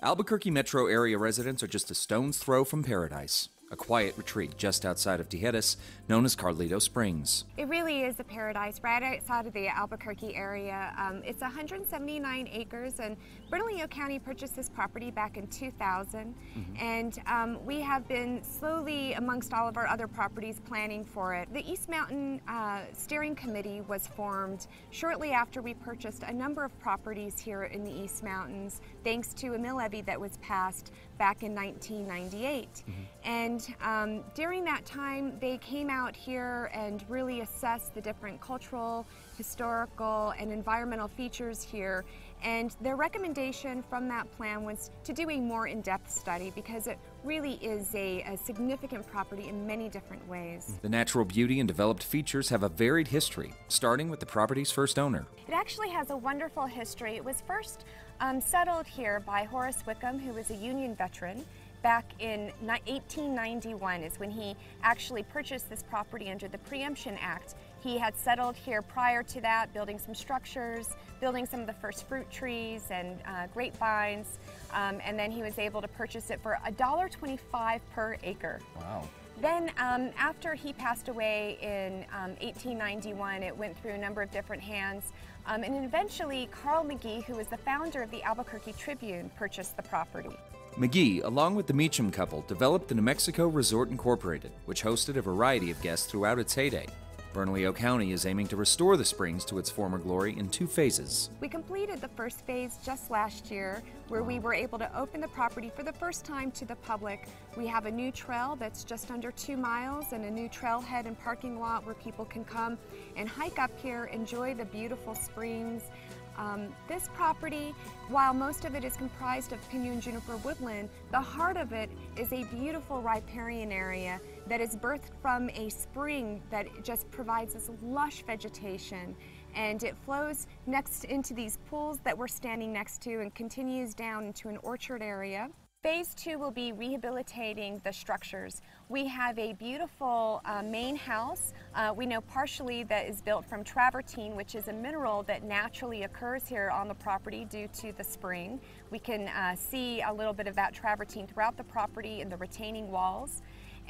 Albuquerque metro area residents are just a stone's throw from paradise, a quiet retreat just outside of Tijeras known as Carlito Springs. It really is a paradise right outside of the Albuquerque area. It's 179 acres, and Bernalillo County purchased this property back in 2000. And we have been slowly, amongst all of our other properties, planning for it. The East Mountain Steering Committee was formed shortly after we purchased a number of properties here in the East Mountains, thanks to a mill levy that was passed back in 1998. And during that time, they came out here and really assessed the different cultural, historical, and environmental features here. And their recommendation from that plan was to do a more in-depth study because it really is a significant property in many different ways. The natural beauty and developed features have a varied history, starting with the property's first owner. It actually has a wonderful history. It was first settled here by Horace Wickham, who was a Union veteran. Back in 1891 is when he actually purchased this property under the Preemption Act. He had settled here prior to that, building some structures, building some of the first fruit trees and grapevines, and then he was able to purchase it for $1.25 per acre. Wow. Then after he passed away in 1891, it went through a number of different hands, and eventually Carl McGee, who was the founder of the Albuquerque Tribune, purchased the property. McGee, along with the Meacham couple, developed the New Mexico Resort Incorporated, which hosted a variety of guests throughout its heyday. Bernalillo County is aiming to restore the springs to its former glory in 2 phases. We completed the first phase just last year, where we were able to open the property for the first time to the public. We have a new trail that's just under 2 miles and a new trailhead and parking lot where people can come and hike up here, enjoy the beautiful springs. This property, while most of it is comprised of pinyon and juniper woodland, the heart of it is a beautiful riparian area that is birthed from a spring that just provides this lush vegetation, and it flows next into these pools that we're standing next to and continues down into an orchard area. Phase 2 will be rehabilitating the structures. We have a beautiful main house. We know partially that is built from travertine, which is a mineral that naturally occurs here on the property due to the spring. We can see a little bit of that travertine throughout the property in the retaining walls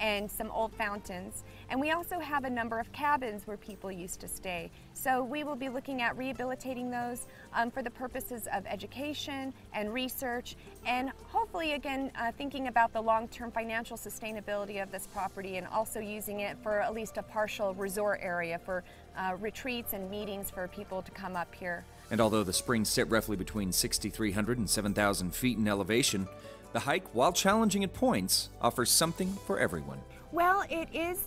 and some old fountains. And we also have a number of cabins where people used to stay. So we will be looking at rehabilitating those for the purposes of education and research, and hopefully again thinking about the long-term financial sustainability of this property, and also using it for at least a partial resort area for retreats and meetings for people to come up here. And although the springs sit roughly between 6,300 and 7,000 feet in elevation, the hike, while challenging at points, offers something for everyone. Well, it is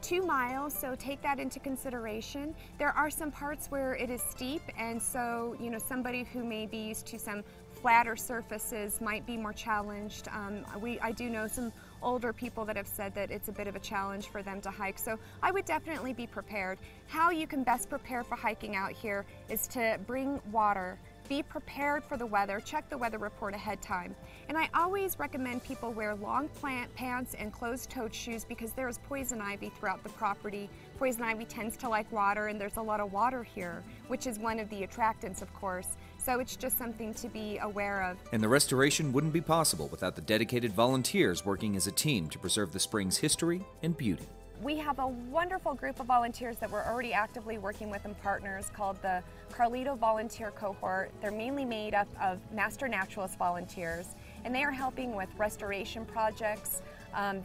2 miles, so take that into consideration. There are some parts where it is steep, and so somebody who may be used to some flatter surfaces might be more challenged. I do know some older people that have said that it's a bit of a challenge for them to hike, so I would definitely be prepared. How you can best prepare for hiking out here is to bring water. Be prepared for the weather, check the weather report ahead time. And I always recommend people wear long pants and closed-toed shoes because there is poison ivy throughout the property. Poison ivy tends to like water, and there's a lot of water here, which is one of the attractants, of course. So it's just something to be aware of. And the restoration wouldn't be possible without the dedicated volunteers working as a team to preserve the spring's history and beauty. We have a wonderful group of volunteers that we're already actively working with and partners called the Carlito Volunteer Cohort. They're mainly made up of master naturalist volunteers, and they are helping with restoration projects.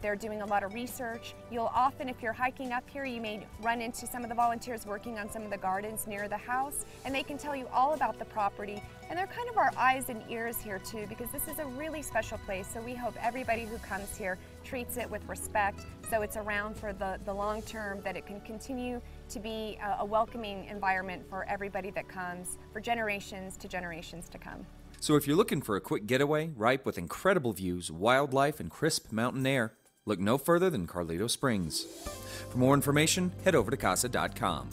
They're doing a lot of research. You'll often, if you're hiking up here, you may run into some of the volunteers working on some of the gardens near the house, and they can tell you all about the property. And they're kind of our eyes and ears here too, because this is a really special place, so we hope everybody who comes here treats it with respect, so it's around for the long term, that it can continue to be a welcoming environment for everybody that comes, for generations to come. So if you're looking for a quick getaway, ripe with incredible views, wildlife, and crisp mountain air, look no further than Carlito Springs. For more information, head over to casa.com.